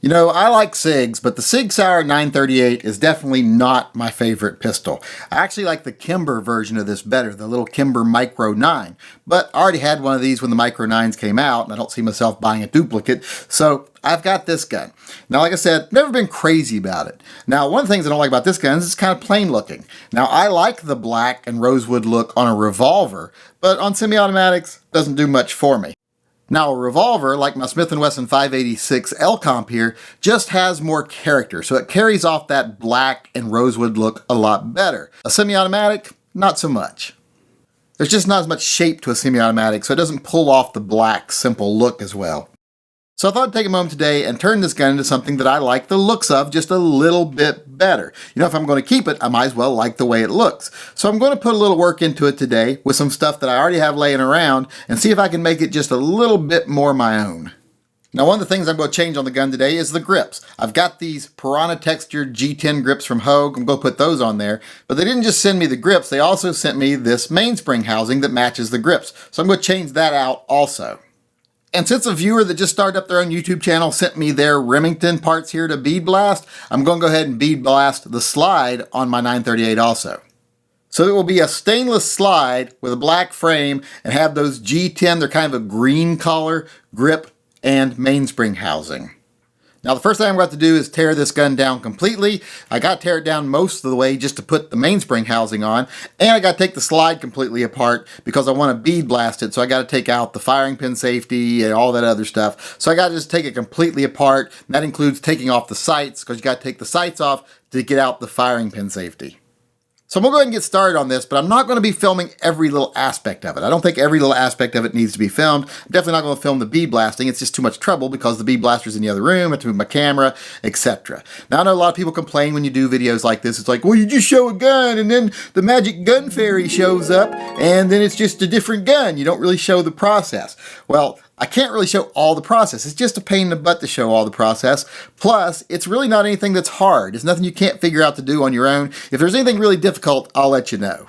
You know, I like SIGs, but the SIG Sauer 938 is definitely not my favorite pistol. I actually like the Kimber version of this better, the little Kimber Micro 9. But I already had one of these when the Micro 9s came out, and I don't see myself buying a duplicate, so I've got this gun. Now, like I said, never been crazy about it. Now, one of the things I don't like about this gun is it's kind of plain looking. Now, I like the black and rosewood look on a revolver, but on semi-automatics, doesn't do much for me. Now a revolver, like my Smith & Wesson 586 L-Comp here, just has more character, so it carries off that black and rosewood look a lot better. A semi-automatic, not so much. There's just not as much shape to a semi-automatic, so it doesn't pull off the black, simple look as well. So I thought I'd take a moment today and turn this gun into something that I like the looks of just a little bit better. You know, if I'm going to keep it, I might as well like the way it looks. So I'm going to put a little work into it today with some stuff that I already have laying around and see if I can make it just a little bit more my own. Now, one of the things I'm going to change on the gun today is the grips. I've got these Piranha textured G10 grips from Hogue. I'm going to put those on there. But they didn't just send me the grips, they also sent me this mainspring housing that matches the grips. So I'm going to change that out also. And since a viewer that just started up their own YouTube channel sent me their Remington parts here to bead blast, I'm going to go ahead and bead blast the slide on my 938 also. So it will be a stainless slide with a black frame and have those G10, they're kind of a green color, grip and mainspring housing. Now the first thing I'm going to do is tear this gun down completely. I got to tear it down most of the way just to put the mainspring housing on, and I got to take the slide completely apart because I want to bead blast it, so I got to take out the firing pin safety and all that other stuff. So I got to just take it completely apart, and that includes taking off the sights because you got to take the sights off to get out the firing pin safety. So I'm going to go ahead and get started on this, but I'm not going to be filming every little aspect of it. I don't think every little aspect of it needs to be filmed. I'm definitely not going to film the bead blasting. It's just too much trouble because the bead blaster's in the other room, I have to move my camera, etc. Now I know a lot of people complain when you do videos like this. It's like, well, you just show a gun and then the magic gun fairy shows up and then it's just a different gun. You don't really show the process. Well, I can't really show all the process. It's just a pain in the butt to show all the process. Plus, it's really not anything that's hard. It's nothing you can't figure out to do on your own. If there's anything really difficult, I'll let you know.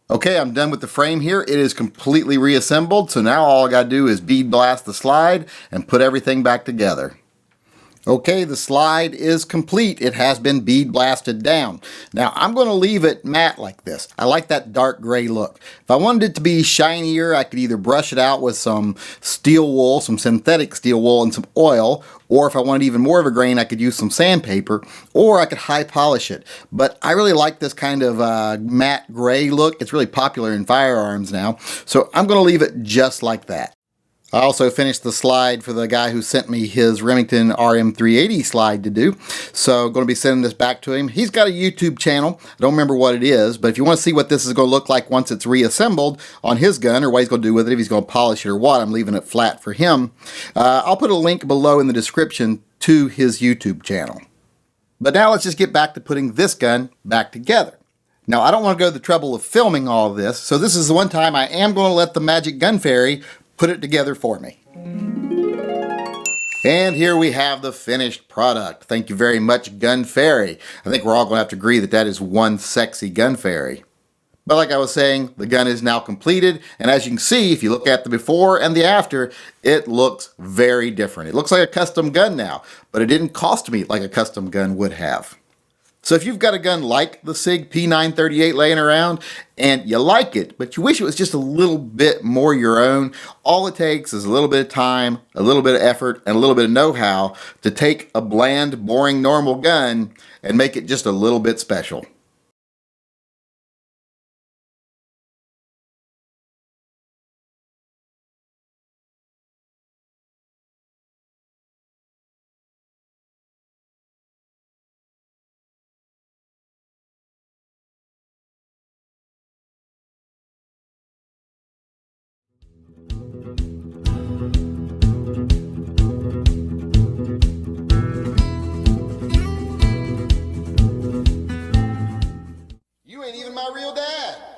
Okay, I'm done with the frame here. It is completely reassembled, so now all I gotta do is bead blast the slide and put everything back together. Okay, the slide is complete. It has been bead blasted down. Now, I'm going to leave it matte like this. I like that dark gray look. If I wanted it to be shinier, I could either brush it out with some steel wool, some synthetic steel wool and some oil, or if I wanted even more of a grain, I could use some sandpaper, or I could high polish it. But I really like this kind of matte gray look. It's really popular in firearms now, so I'm going to leave it just like that. I also finished the slide for the guy who sent me his Remington RM380 slide to do. So I'm going to be sending this back to him. He's got a YouTube channel. I don't remember what it is, but if you want to see what this is going to look like once it's reassembled on his gun, or what he's going to do with it, if he's going to polish it or what, I'm leaving it flat for him. I'll put a link below in the description to his YouTube channel. But now let's just get back to putting this gun back together. Now, I don't want to go to the trouble of filming all of this, so this is the one time I am going to let the Magic Gun Fairy put it together for me. And here we have the finished product. Thank you very much, Gun Fairy. I think we're all going to have to agree that that is one sexy gun fairy. But like I was saying, the gun is now completed, and as you can see, if you look at the before and the after, it looks very different. It looks like a custom gun now, but it didn't cost me like a custom gun would have. So if you've got a gun like the SIG P938 laying around and you like it, but you wish it was just a little bit more your own, all it takes is a little bit of time, a little bit of effort, and a little bit of know-how to take a bland, boring, normal gun and make it just a little bit special. You ain't even my real dad.